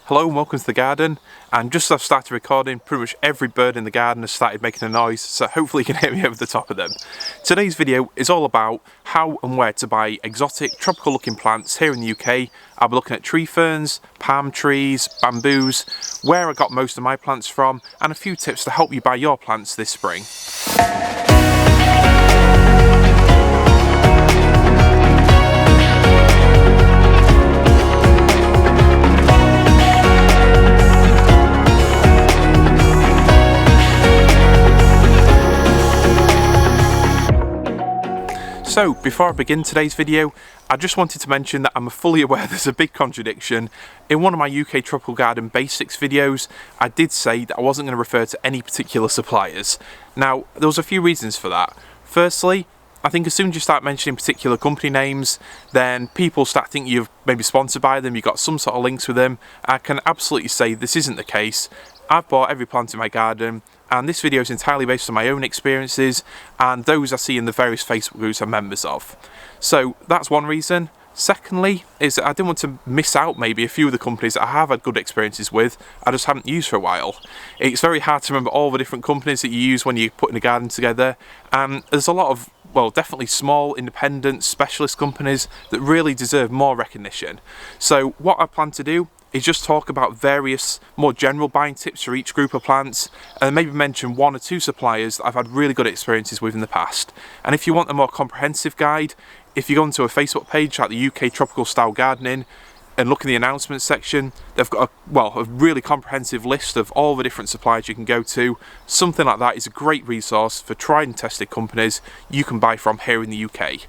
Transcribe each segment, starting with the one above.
Hello and welcome to the garden, and just as I've started recording, pretty much every bird in the garden has started making a noise, so hopefully you can hear me over the top of them. Today's video is all about how and where to buy exotic tropical looking plants here in the UK. I'll be looking at tree ferns, palm trees, bamboos, where I got most of my plants from, and a few tips to help you buy your plants this spring. So, before I begin today's video, I just wanted to mention that I'm fully aware there's a big contradiction. In one of my UK Tropical Garden Basics videos, I did say that I wasn't going to refer to any particular suppliers. Now, there was a few reasons for that. Firstly, I think as soon as you start mentioning particular company names, then people start thinking you've maybe sponsored by them, you've got some sort of links with them. I can absolutely say this isn't the case. I've bought every plant in my garden, and this video is entirely based on my own experiences and those I see in the various Facebook groups I'm members of. So that's one reason. Secondly, is that I didn't want to miss out maybe a few of the companies that I have had good experiences with, I just haven't used for a while. It's very hard to remember all the different companies that you use when you're putting a garden together, and there's a lot of, well, definitely small, independent, specialist companies that really deserve more recognition. So what I plan to do is just talk about various more general buying tips for each group of plants, and maybe mention one or two suppliers that I've had really good experiences with in the past. And if you want a more comprehensive guide, if you go onto a Facebook page like the UK Tropical Style Gardening and look in the announcements section, they've got a really comprehensive list of all the different suppliers you can go to. Something like that is a great resource for tried and tested companies you can buy from here in the UK.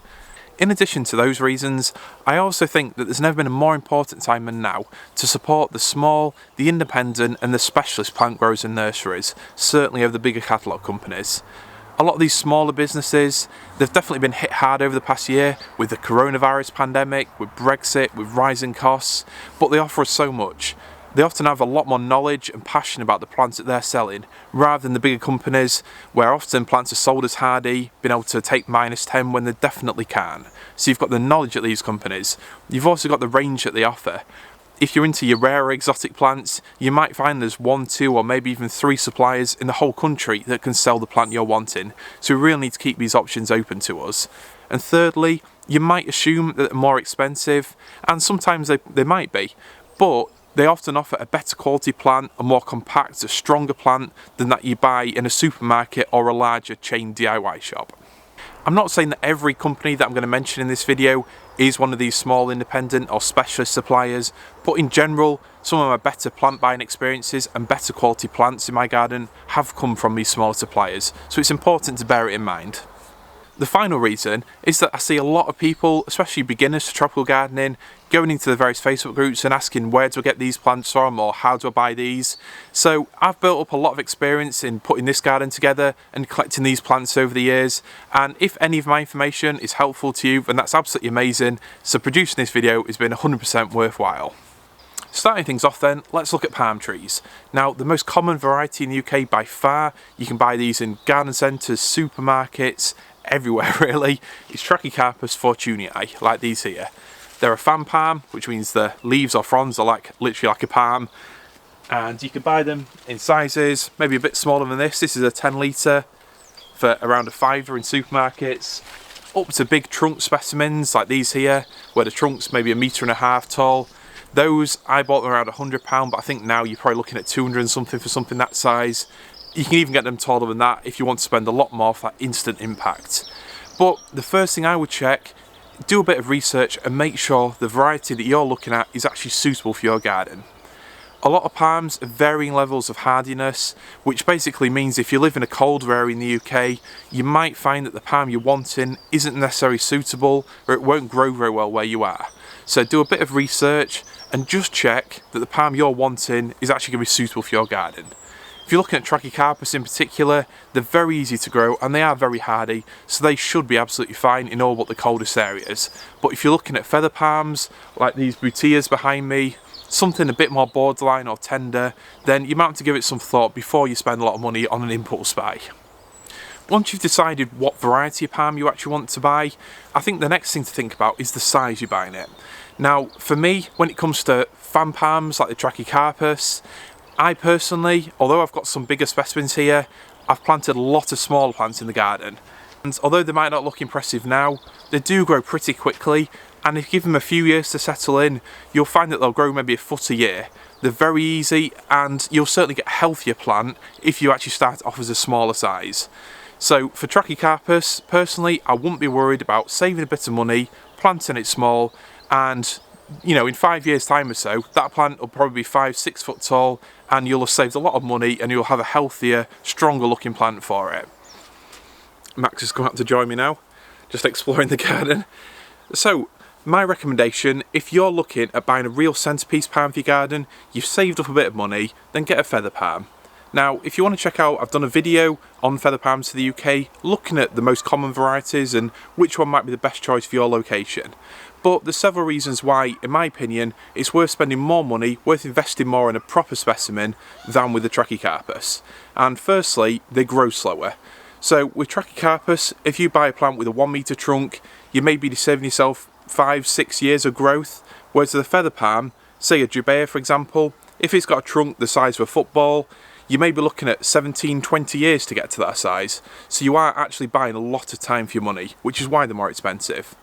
In addition to those reasons, I also think that there's never been a more important time than now to support the small, the independent and the specialist plant growers and nurseries, certainly over the bigger catalogue companies. A lot of these smaller businesses, they've definitely been hit hard over the past year with the coronavirus pandemic, with Brexit, with rising costs, but they offer us so much. They often have a lot more knowledge and passion about the plants that they're selling, rather than the bigger companies, where often plants are sold as hardy, being able to take -10 when they definitely can. So you've got the knowledge at these companies. You've also got the range that they offer. If you're into your rarer exotic plants, you might find there's 1, 2 or maybe even 3 suppliers in the whole country that can sell the plant you're wanting. So we really need to keep these options open to us. And thirdly, you might assume that they're more expensive, and sometimes they might be, but they often offer a better quality plant, a more compact, a stronger plant than that you buy in a supermarket or a larger chain DIY shop. I'm not saying that every company that I'm going to mention in this video is one of these small independent or specialist suppliers, but in general, some of my better plant buying experiences and better quality plants in my garden have come from these smaller suppliers, so it's important to bear it in mind. The final reason is that I see a lot of people, especially beginners to tropical gardening, going into the various Facebook groups and asking where do I get these plants from or how do I buy these. So I've built up a lot of experience in putting this garden together and collecting these plants over the years, and if any of my information is helpful to you, then that's absolutely amazing. So producing this video has been 100% worthwhile. Starting things off then, let's look at palm trees. Now, the most common variety in the UK by far, you can buy these in garden centres, supermarkets, everywhere really, is Trachycarpus Fortunei, like these here. They're a fan palm, which means the leaves or fronds are literally like a palm, and you can buy them in sizes maybe a bit smaller than this. This is a 10 litre for around a £5 in supermarkets, up to big trunk specimens like these here, where the trunk's maybe 1.5 metres tall. Those I bought them around £100, but I think now you're probably looking at 200 and something for something that size. You can even get them taller than that if you want to spend a lot more for that instant impact. But the first thing I would check, do a bit of research and make sure the variety that you're looking at is actually suitable for your garden. A lot of palms have varying levels of hardiness, which basically means if you live in a colder area in the UK, you might find that the palm you're wanting isn't necessarily suitable, or it won't grow very well where you are. So do a bit of research and just check that the palm you're wanting is actually going to be suitable for your garden. If you're looking at Trachycarpus in particular, they're very easy to grow and they are very hardy, so they should be absolutely fine in all but the coldest areas. But if you're looking at feather palms, like these Butias behind me, something a bit more borderline or tender, then you might have to give it some thought before you spend a lot of money on an impulse buy. Once you've decided what variety of palm you actually want to buy, I think the next thing to think about is the size you're buying it. Now, for me, when it comes to fan palms like the Trachycarpus, I personally, although I've got some bigger specimens here, I've planted a lot of smaller plants in the garden. And although they might not look impressive now, they do grow pretty quickly, and if you give them a few years to settle in, you'll find that they'll grow maybe a foot a year. They're very easy, and you'll certainly get a healthier plant if you actually start off as a smaller size. So for Trachycarpus, personally, I wouldn't be worried about saving a bit of money, planting it small, and in 5 years time or so, that plant will probably be 5-6 foot tall, and you'll have saved a lot of money, and you'll have a healthier, stronger looking plant for it. Max has come out to join me now, just exploring the garden. So my recommendation, if you're looking at buying a real centrepiece palm for your garden, you've saved up a bit of money, then get a feather palm. Now, if you want to check out, I've done a video on feather palms to the UK, looking at the most common varieties and which one might be the best choice for your location. But there's several reasons why, in my opinion, it's worth spending more money, worth investing more in a proper specimen than with the Trachycarpus. And firstly, they grow slower. So with Trachycarpus, if you buy a plant with a 1 metre trunk, you may be saving yourself 5-6 years of growth, whereas with a feather palm, say a Jubaea for example, if it's got a trunk the size of a football, you may be looking at 17-20 years to get to that size. So you are actually buying a lot of time for your money, which is why they're more expensive.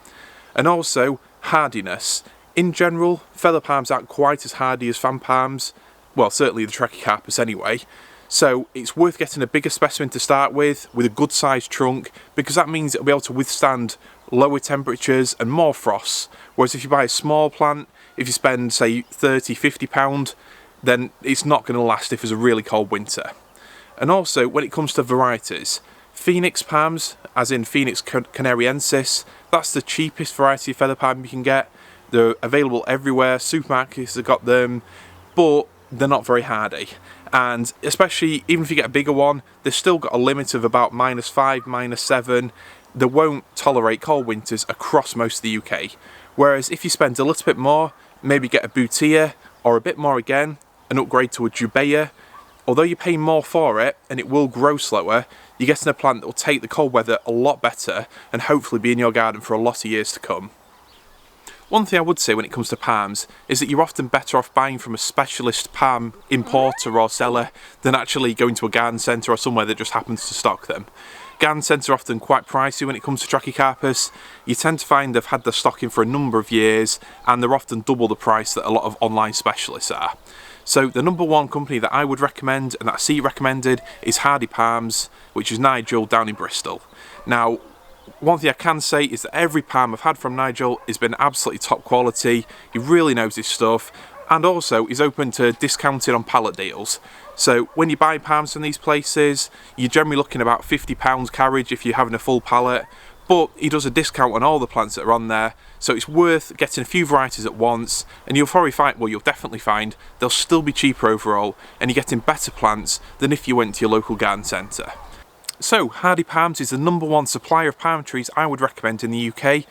And also, hardiness. In general, feather palms aren't quite as hardy as fan palms, well certainly the Trachycarpus anyway, so it's worth getting a bigger specimen to start with a good sized trunk, because that means it'll be able to withstand lower temperatures and more frosts, whereas if you buy a small plant, if you spend say £30-50, then it's not going to last if it's a really cold winter. And also, when it comes to varieties, Phoenix palms, as in Phoenix Canariensis, that's the cheapest variety of feather palm you can get. They're available everywhere, supermarkets have got them, but they're not very hardy. And especially, even if you get a bigger one, they've still got a limit of about -5, -7. They won't tolerate cold winters across most of the UK. Whereas if you spend a little bit more, maybe get a Butia, or a bit more again, and upgrade to a Jubaea, although you're paying more for it and it will grow slower, you're getting a plant that will take the cold weather a lot better and hopefully be in your garden for a lot of years to come. One thing I would say when it comes to palms is that you're often better off buying from a specialist palm importer or seller than actually going to a garden centre or somewhere that just happens to stock them. Garden centres are often quite pricey when it comes to Trachycarpus. You tend to find they've had their stock in for a number of years, and they're often double the price that a lot of online specialists are. So the number one company that I would recommend, and that I see recommended, is Hardy Palms, which is Nigel down in Bristol. Now, one thing I can say is that every palm I've had from Nigel has been absolutely top quality. He really knows his stuff, and also is open to discounting on pallet deals. So when you buy palms from these places, you're generally looking about £50 carriage if you're having a full pallet, but he does a discount on all the plants that are on there, so it's worth getting a few varieties at once, and you'll probably find, well, you'll definitely find they'll still be cheaper overall, and you're getting better plants than if you went to your local garden centre. So Hardy Palms is the number one supplier of palm trees I would recommend in the UK,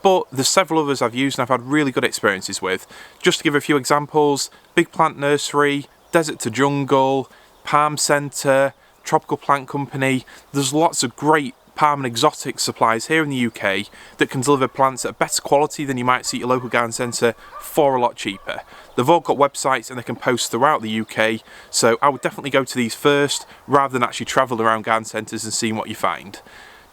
but there's several others I've used and I've had really good experiences with. Just to give a few examples, Big Plant Nursery, Desert to Jungle, Palm Centre, Tropical Plant Company. There's lots of great palm and exotic suppliers here in the UK that can deliver plants at a better quality than you might see at your local garden centre for a lot cheaper. They've all got websites and they can post throughout the UK, so I would definitely go to these first rather than actually travel around garden centres and seeing what you find.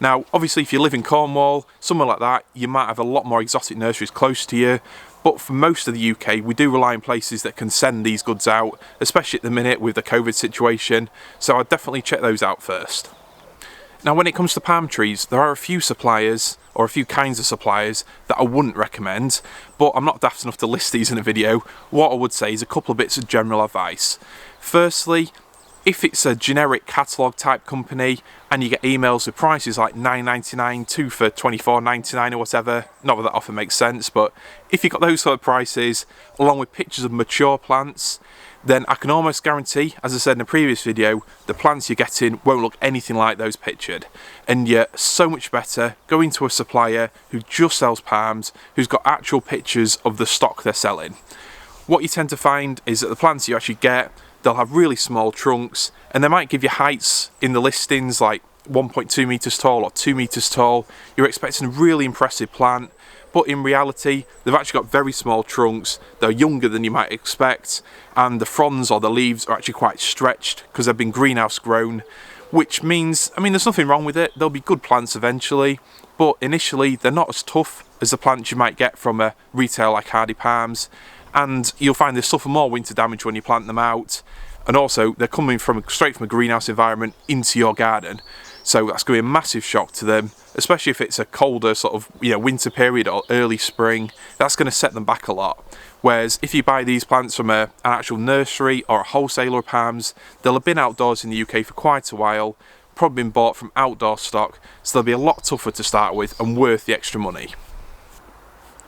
Now, obviously if you live in Cornwall, somewhere like that, you might have a lot more exotic nurseries close to you, but for most of the UK, we do rely on places that can send these goods out, especially at the minute with the COVID situation, so I'd definitely check those out first. Now, when it comes to palm trees, there are a few suppliers, or a few kinds of suppliers, that I wouldn't recommend, but I'm not daft enough to list these in a video. What I would say is a couple of bits of general advice. Firstly, if it's a generic catalogue type company and you get emails with prices like $9.99, 2 for $24.99 or whatever, not that often makes sense, but if you've got those sort of prices along with pictures of mature plants, then I can almost guarantee, as I said in a previous video, the plants you're getting won't look anything like those pictured. And you're so much better going to a supplier who just sells palms, who's got actual pictures of the stock they're selling. What you tend to find is that the plants you actually get, they'll have really small trunks, and they might give you heights in the listings like 1.2 metres tall or 2 metres tall. You're expecting a really impressive plant, but in reality they've actually got very small trunks, they're younger than you might expect, and the fronds or the leaves are actually quite stretched because they've been greenhouse grown, which means, I mean, there's nothing wrong with it, they'll be good plants eventually, but initially they're not as tough as the plants you might get from a retail like hardy palms, and you'll find they suffer more winter damage when you plant them out, and also they're coming from straight from a greenhouse environment into your garden, so that's going to be a massive shock to them, especially if it's a colder sort of winter period or early spring. That's going to set them back a lot. Whereas if you buy these plants from an actual nursery or a wholesaler of palms, they'll have been outdoors in the UK for quite a while, probably been bought from outdoor stock, so they'll be a lot tougher to start with and worth the extra money.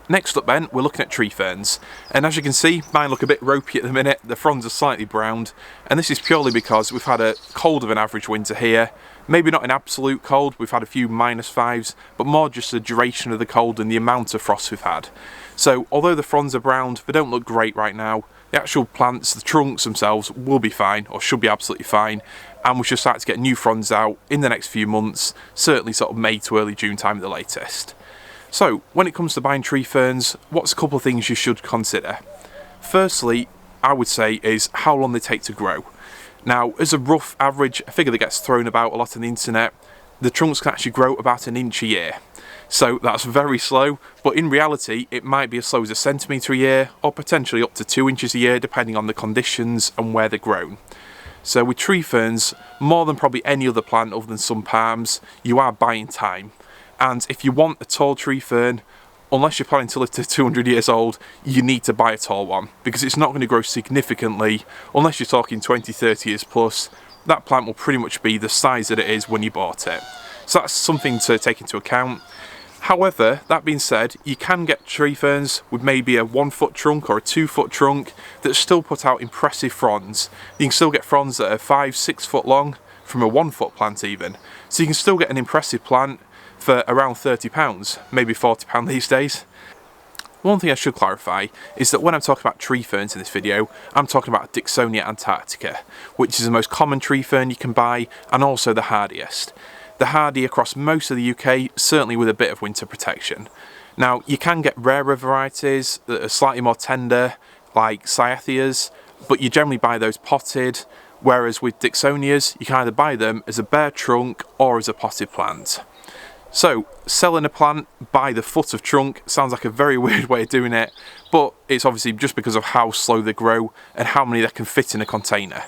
Next up then, we're looking at tree ferns, and as you can see, mine look a bit ropey at the minute, the fronds are slightly browned, and this is purely because we've had a colder than average winter here. Maybe not an absolute cold, we've had a few -5s, but more just the duration of the cold and the amount of frost we've had. So although the fronds are browned, they don't look great right now. The actual plants, the trunks themselves, will be fine, or should be absolutely fine, and we should start to get new fronds out in the next few months, certainly sort of May to early June time at the latest. So, when it comes to buying tree ferns, what's a couple of things you should consider? Firstly, I would say, is how long they take to grow. Now, as a rough average, a figure that gets thrown about a lot on the internet, the trunks can actually grow about 1 inch a year. So that's very slow, but in reality, it might be as slow as 1 centimetre a year, or potentially up to 2 inches a year, depending on the conditions and where they're grown. So with tree ferns, more than probably any other plant other than some palms, you are buying time. And if you want a tall tree fern, unless you're planning to live to 200 years old, you need to buy a tall one, because it's not going to grow significantly unless you're talking 20-30 years plus. That plant will pretty much be the size that it is when you bought it. So that's something to take into account. However, that being said, you can get tree ferns with maybe a 1 foot trunk or a 2 foot trunk that still put out impressive fronds. You can still get fronds that are 5-6 foot long from a 1 foot plant even. So you can still get an impressive plant for around £30, maybe £40 these days. One thing I should clarify is that when I'm talking about tree ferns in this video, I'm talking about Dicksonia antarctica, which is the most common tree fern you can buy and also the hardiest. The hardy across most of the UK, certainly with a bit of winter protection. Now, you can get rarer varieties that are slightly more tender, like Cyathias, but you generally buy those potted, whereas with Dicksonias, you can either buy them as a bare trunk or as a potted plant. So, selling a plant by the foot of trunk sounds like a very weird way of doing it, but it's obviously just because of how slow they grow and how many they can fit in a container.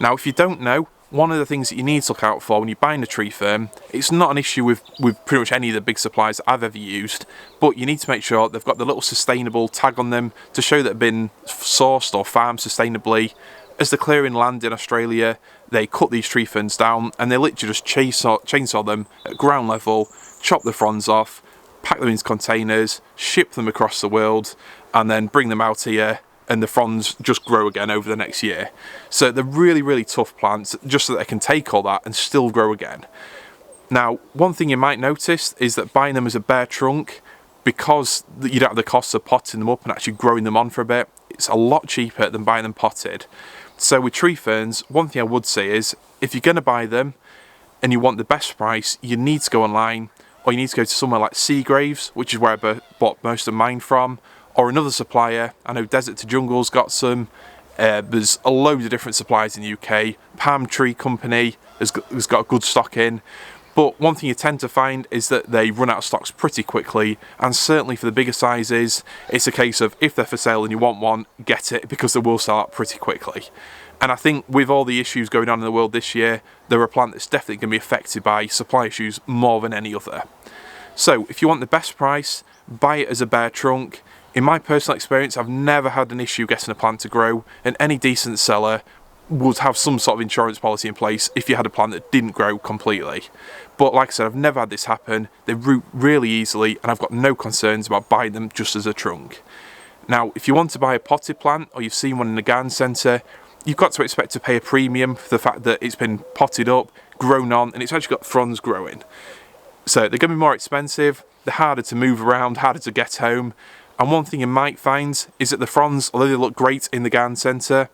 Now, if you don't know, one of the things that you need to look out for when you're buying a tree fern, it's not an issue with pretty much any of the big supplies I've ever used, but you need to make sure they've got the little sustainable tag on them to show that they've been sourced or farmed sustainably. As they're clearing land in Australia, they cut these tree ferns down and they literally just chainsaw them at ground level, chop the fronds off, pack them into containers, ship them across the world, and then bring them out here, and the fronds just grow again over the next year. So they're really, really tough plants, just so that they can take all that and still grow again. Now, one thing you might notice is that buying them as a bare trunk, because you don't have the costs of potting them up and actually growing them on for a bit, it's a lot cheaper than buying them potted. So with tree ferns, one thing I would say is, if you're going to buy them and you want the best price, you need to go online, or you need to go to somewhere like Seagraves, which is where I bought most of mine from, or another supplier. I know Desert to Jungle's got some. There's a load of different suppliers in the UK. Palm Tree Company has got good stock in. But one thing you tend to find is that they run out of stocks pretty quickly, and certainly for the bigger sizes, it's a case of if they're for sale and you want one, get it, because they will sell out pretty quickly. And I think with all the issues going on in the world this year, they're a plant that's definitely going to be affected by supply issues more than any other. So if you want the best price, buy it as a bare trunk. In my personal experience, I've never had an issue getting a plant to grow, and any decent seller would have some sort of insurance policy in place if you had a plant that didn't grow completely. But like I said, I've never had this happen. They root really easily, and I've got no concerns about buying them just as a trunk. Now, if you want to buy a potted plant, or you've seen one in a garden centre, you've got to expect to pay a premium for the fact that it's been potted up, grown on, and it's actually got fronds growing. So they're going to be more expensive, they're harder to move around, harder to get home. And one thing you might find is that the fronds, although they look great in the garden centre,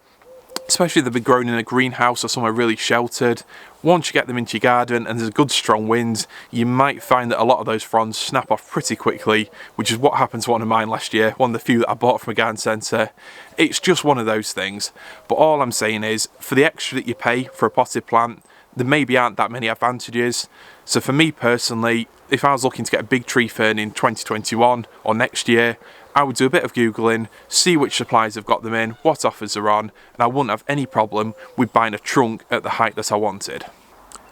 especially if they've been grown in a greenhouse or somewhere really sheltered. Once you get them into your garden and there's a good strong wind, you might find that a lot of those fronds snap off pretty quickly, which is what happened to one of mine last year, one of the few that I bought from a garden centre. It's just one of those things. But all I'm saying is, for the extra that you pay for a potted plant, there maybe aren't that many advantages. So for me personally, if I was looking to get a big tree fern in 2021 or next year, I would do a bit of Googling, see which suppliers have got them in, what offers are on, and I wouldn't have any problem with buying a trunk at the height that I wanted.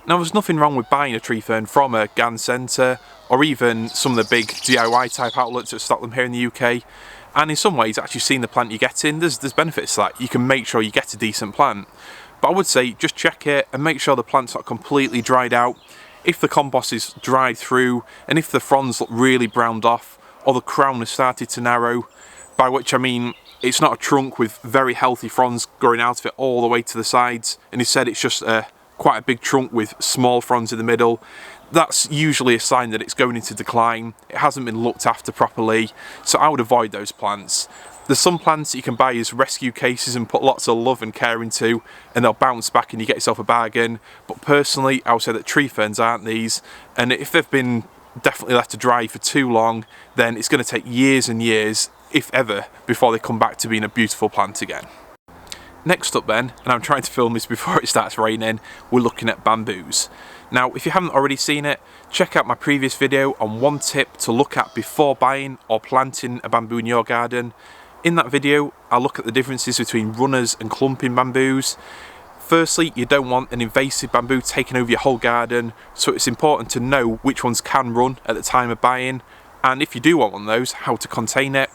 Now, there's nothing wrong with buying a tree fern from a garden centre or even some of the big DIY type outlets that stock them here in the UK. And in some ways, actually seeing the plant you get in, there's benefits to that. You can make sure you get a decent plant. But I would say just check it and make sure the plant's not completely dried out. If the compost is dried through and if the fronds look really browned off or the crown has started to narrow, by which I mean it's not a trunk with very healthy fronds growing out of it all the way to the sides, and instead it's just quite a big trunk with small fronds in the middle, that's usually a sign that it's going into decline. It hasn't been looked after properly, so I would avoid those plants. There's some plants that you can buy as rescue cases and put lots of love and care into, and they'll bounce back and you get yourself a bargain. But personally, I would say that tree ferns aren't these, and if they've been definitely left to dry for too long, then it's going to take years and years, if ever, before they come back to being a beautiful plant again. Next up then, and I'm trying to film this before it starts raining, we're looking at bamboos. Now, if you haven't already seen it, check out my previous video on one tip to look at before buying or planting a bamboo in your garden. In that video, I'll look at the differences between runners and clumping bamboos. Firstly, you don't want an invasive bamboo taking over your whole garden, so it's important to know which ones can run at the time of buying, and if you do want one of those, how to contain it.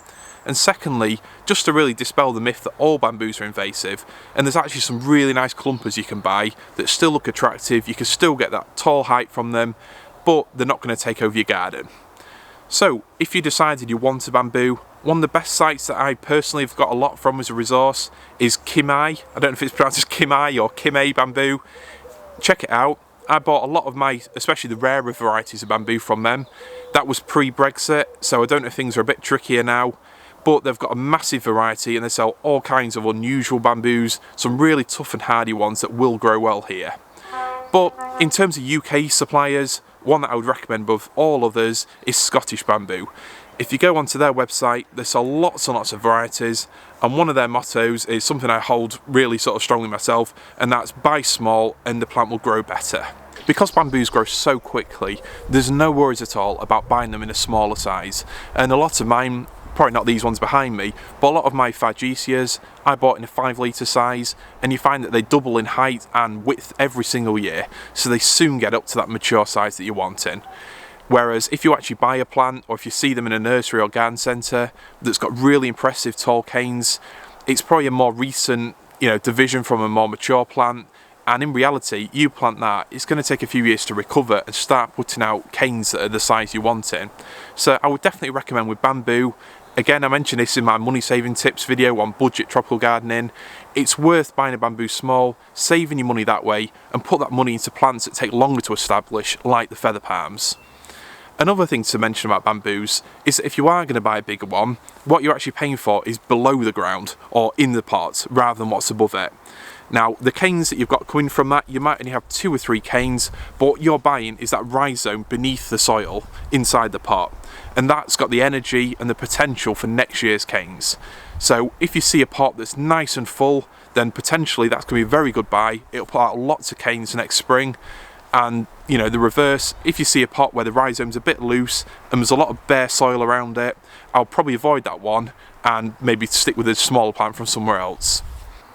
And secondly, just to really dispel the myth that all bamboos are invasive, and there's actually some really nice clumpers you can buy that still look attractive, you can still get that tall height from them, but they're not going to take over your garden. So, if you decided you want a bamboo, one of the best sites that I personally have got a lot from as a resource is Chimae. I don't know if it's pronounced as Chimae or Chimae bamboo. Check it out. I bought a lot of my, especially the rarer varieties of bamboo from them. That was pre-Brexit, so I don't know if things are a bit trickier now. But they've got a massive variety and they sell all kinds of unusual bamboos, some really tough and hardy ones that will grow well here. But in terms of UK suppliers, one that I would recommend above all others is Scottish Bamboo. If you go onto their website, they sell lots and lots of varieties, and one of their mottos is something I hold really sort of strongly myself, and that's buy small and the plant will grow better. Because bamboos grow so quickly, there's no worries at all about buying them in a smaller size, and a lot of mine, probably not these ones behind me, but a lot of my Phagesias I bought in a 5 litre size, and you find that they double in height and width every single year, so they soon get up to that mature size that you're wanting. Whereas if you actually buy a plant, or if you see them in a nursery or garden centre that's got really impressive tall canes, it's probably a more recent, division from a more mature plant, and in reality, you plant that, it's going to take a few years to recover and start putting out canes that are the size you're wanting. So I would definitely recommend with bamboo. Again, I mentioned this in my money saving tips video on budget tropical gardening. It's worth buying a bamboo small, saving your money that way, and put that money into plants that take longer to establish, like the feather palms. Another thing to mention about bamboos is that if you are going to buy a bigger one, what you're actually paying for is below the ground or in the pot rather than what's above it. Now, the canes that you've got coming from that, you might only have 2 or 3 canes, but what you're buying is that rhizome beneath the soil inside the pot, and that's got the energy and the potential for next year's canes. So if you see a pot that's nice and full, then potentially that's going to be a very good buy. It'll put out lots of canes next spring. And the reverse, if you see a pot where the rhizome's a bit loose and there's a lot of bare soil around it, I'll probably avoid that one and maybe stick with a smaller plant from somewhere else.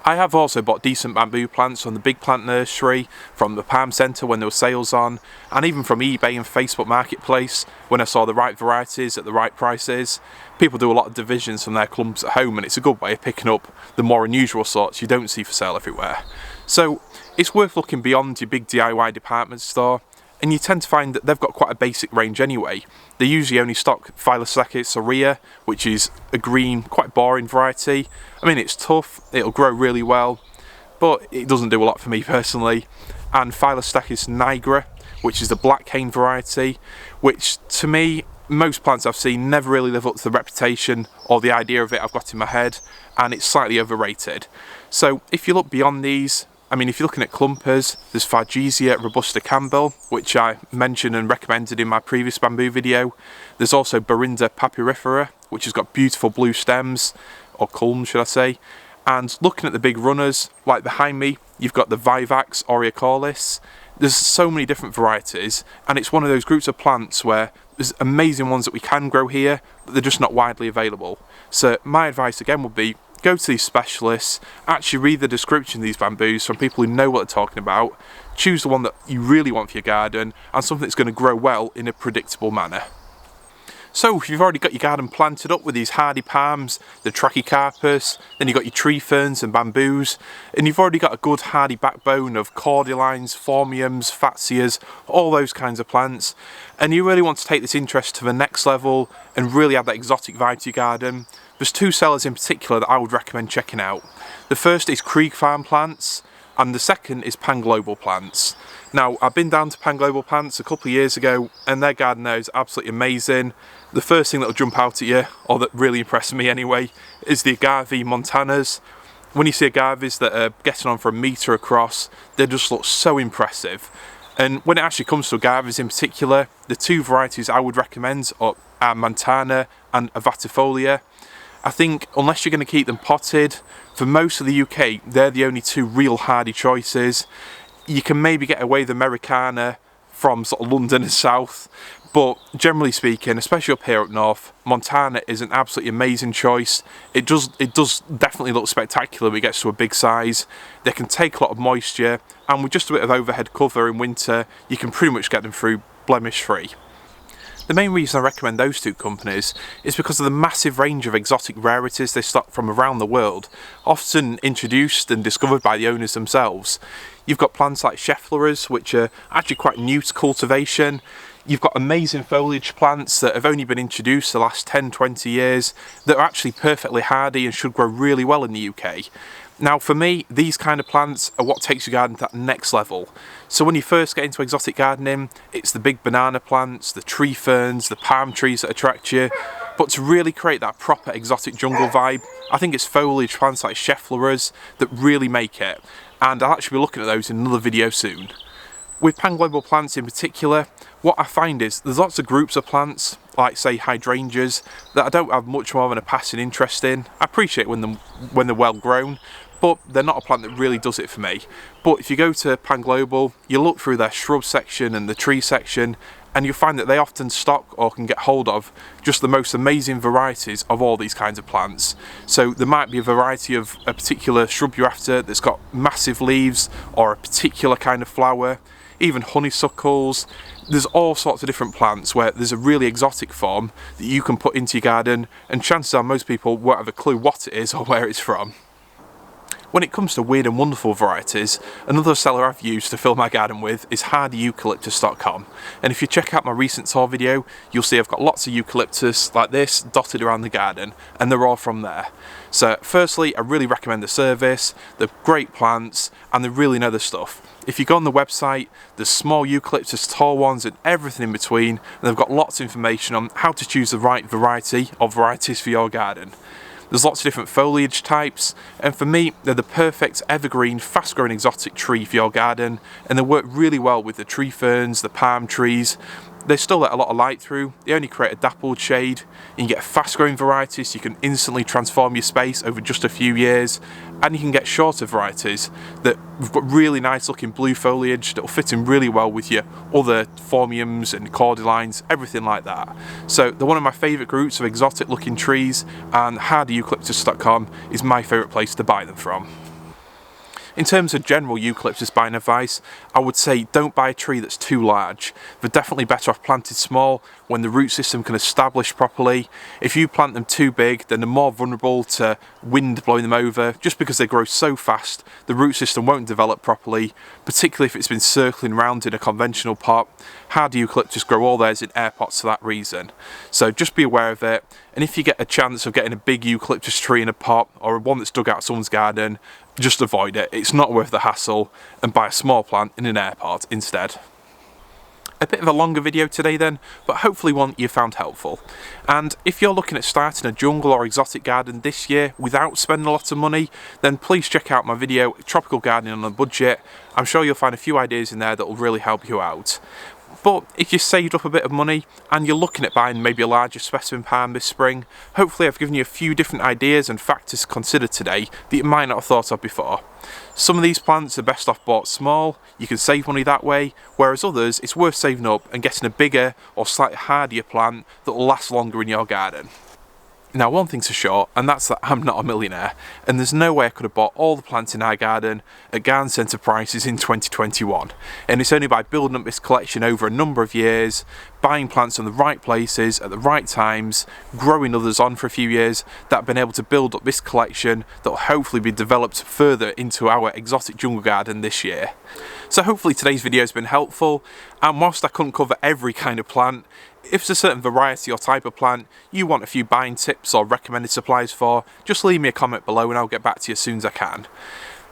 I have also bought decent bamboo plants from the Big Plant Nursery, from the Palm Centre when there were sales on, and even from eBay and Facebook Marketplace when I saw the right varieties at the right prices. People do a lot of divisions from their clumps at home, and it's a good way of picking up the more unusual sorts you don't see for sale everywhere. So it's worth looking beyond your big DIY department store, and you tend to find that they've got quite a basic range anyway. They usually only stock Phylloseckis aurea, which is a green, quite boring variety. I mean, it's tough, it'll grow really well, but it doesn't do a lot for me personally. And Phylloseckis nigra, which is the black cane variety, which to me, most plants I've seen never really live up to the reputation or the idea of it I've got in my head, and it's slightly overrated. So if you look beyond these, I mean, if you're looking at clumpers, there's Fargesia robusta Campbell, which I mentioned and recommended in my previous bamboo video. There's also Burinda papyrifera, which has got beautiful blue stems, or culms should I say. And looking at the big runners, like behind me, you've got the Vivax aureocalis. There's so many different varieties, and it's one of those groups of plants where there's amazing ones that we can grow here, but they're just not widely available. So my advice again would be, go to these specialists, actually read the description of these bamboos from people who know what they're talking about, choose the one that you really want for your garden, and something that's going to grow well in a predictable manner. So if you've already got your garden planted up with these hardy palms, the Trachycarpus, then you've got your tree ferns and bamboos, and you've already got a good hardy backbone of cordylines, phormiums, fatsias, all those kinds of plants, and you really want to take this interest to the next level and really add that exotic vibe to your garden, there's two sellers in particular that I would recommend checking out. The first is Krieg Farm Plants, and the second is Pan Global Plants. Now, I've been down to Pan Global Plants a couple of years ago, and their garden there is absolutely amazing. The first thing that will jump out at you, or that really impressed me anyway, is the agave montanas. When you see agaves that are getting on for a metre across, they just look so impressive. And when it actually comes to agaves in particular, the two varieties I would recommend are Montana and Avatifolia. I think unless you're going to keep them potted, for most of the UK, they're the only two real hardy choices. You can maybe get away with Americana from sort of London and south, but generally speaking, especially up here up north, Montana is an absolutely amazing choice. It does definitely look spectacular when it gets to a big size. They can take a lot of moisture, and with just a bit of overhead cover in winter, you can pretty much get them through blemish free. The main reason I recommend those two companies is because of the massive range of exotic rarities they stock from around the world, often introduced and discovered by the owners themselves. You've got plants like Scheffleras, which are actually quite new to cultivation. You've got amazing foliage plants that have only been introduced the last 10-20 years that are actually perfectly hardy and should grow really well in the UK. Now for me, these kind of plants are what takes your garden to that next level. So when you first get into exotic gardening, it's the big banana plants, the tree ferns, the palm trees that attract you. But to really create that proper exotic jungle vibe, I think it's foliage plants like Scheffleras that really make it. And I'll actually be looking at those in another video soon. With Pan Global Plants in particular, what I find is there's lots of groups of plants, like say hydrangeas, that I don't have much more than a passing interest in. I appreciate when they're well grown, but they're not a plant that really does it for me. But if you go to Pan Global, you look through their shrub section and the tree section, and you'll find that they often stock or can get hold of just the most amazing varieties of all these kinds of plants. So there might be a variety of a particular shrub you're after that's got massive leaves or a particular kind of flower, even honeysuckles. There's all sorts of different plants where there's a really exotic form that you can put into your garden, and chances are most people won't have a clue what it is or where it's from. When it comes to weird and wonderful varieties, another seller I've used to fill my garden with is hardyeucalyptus.com, and if you check out my recent tour video, you'll see I've got lots of eucalyptus like this dotted around the garden, and they're all from there. So firstly, I really recommend the service. They're great plants and they really know their stuff. If you go on the website, there's small eucalyptus, tall ones and everything in between, and they've got lots of information on how to choose the right variety or varieties for your garden. There's lots of different foliage types, and for me, they're the perfect evergreen, fast-growing exotic tree for your garden, and they work really well with the tree ferns, the palm trees. They still let a lot of light through, they only create a dappled shade. You can get fast-growing varieties, so you can instantly transform your space over just a few years, and you can get shorter varieties that have got really nice looking blue foliage that will fit in really well with your other phormiums and cordylines, everything like that. So they're one of my favourite groups of exotic looking trees, and hardyeucalyptus.com is my favourite place to buy them from. In terms of general eucalyptus buying advice, I would say don't buy a tree that's too large. They're definitely better off planted small when the root system can establish properly. If you plant them too big, then they're more vulnerable to wind blowing them over. Just because they grow so fast, the root system won't develop properly, particularly if it's been circling around in a conventional pot. Hardy eucalyptus grow all theirs in air pots for that reason. So just be aware of it, and if you get a chance of getting a big eucalyptus tree in a pot or one that's dug out of someone's garden, just avoid it. It's not worth the hassle, and buy a small plant in an air pot instead. A bit of a longer video today then, but hopefully one you found helpful. And if you're looking at starting a jungle or exotic garden this year without spending a lot of money, then please check out my video, Tropical Gardening on a Budget. I'm sure you'll find a few ideas in there that will really help you out. But if you saved up a bit of money and you're looking at buying maybe a larger specimen palm this spring, hopefully I've given you a few different ideas and factors to consider today that you might not have thought of before. Some of these plants are best off bought small, you can save money that way, whereas others it's worth saving up and getting a bigger or slightly hardier plant that will last longer in your garden. Now one thing's for sure, and that's that I'm not a millionaire, and there's no way I could have bought all the plants in our garden at garden centre prices in 2021. And it's only by building up this collection over a number of years, buying plants in the right places at the right times, growing others on for a few years, that I've been able to build up this collection that will hopefully be developed further into our exotic jungle garden this year. So hopefully today's video has been helpful, and whilst I couldn't cover every kind of plant, if there's a certain variety or type of plant you want a few buying tips or recommended supplies for, just leave me a comment below and I'll get back to you as soon as I can.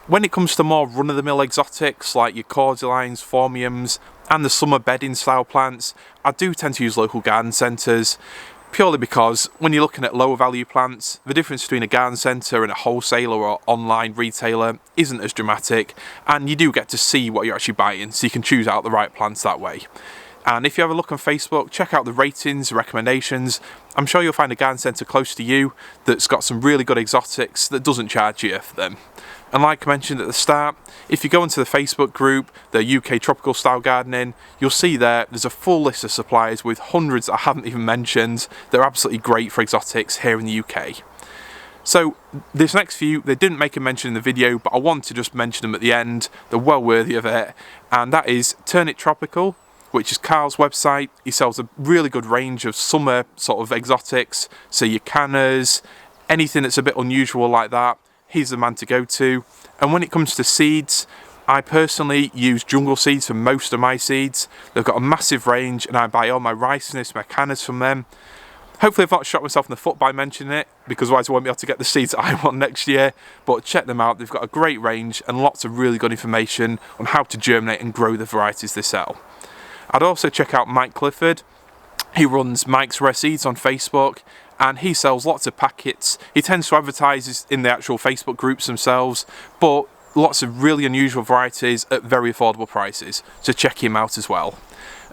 When it comes to more run-of-the-mill exotics like your cordylines, phormiums and the summer bedding style plants, I do tend to use local garden centres, purely because when you're looking at lower value plants, the difference between a garden centre and a wholesaler or online retailer isn't as dramatic, and you do get to see what you're actually buying, so you can choose out the right plants that way. And if you have a look on Facebook, check out the ratings, recommendations. I'm sure you'll find a garden centre close to you that's got some really good exotics that doesn't charge you for them. And like I mentioned at the start, if you go into the Facebook group, the UK Tropical Style Gardening, you'll see there's a full list of suppliers with hundreds I haven't even mentioned. They're absolutely great for exotics here in the UK. So this next few, they didn't make a mention in the video, but I want to just mention them at the end. They're well worthy of it. And that is Turn It Tropical, which is Carl's website. He sells a really good range of summer sort of exotics, so your cannas, anything that's a bit unusual like that, he's the man to go to. And when it comes to seeds, I personally use Jungle Seeds for most of my seeds. They've got a massive range and I buy all my ricinus, my cannas from them. Hopefully I've not shot myself in the foot by mentioning it, because otherwise I won't be able to get the seeds that I want next year. But check them out, they've got a great range and lots of really good information on how to germinate and grow the varieties they sell. I'd also check out Mike Clifford. He runs Mike's Rare Seeds on Facebook and he sells lots of packets. He tends to advertise in the actual Facebook groups themselves, but lots of really unusual varieties at very affordable prices, so check him out as well.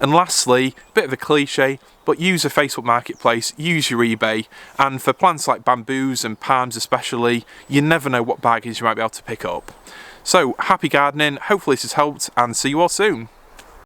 And lastly, bit of a cliche, but use a Facebook marketplace, use your eBay, and for plants like bamboos and palms especially, you never know what bargains you might be able to pick up. So happy gardening, hopefully this has helped, and see you all soon.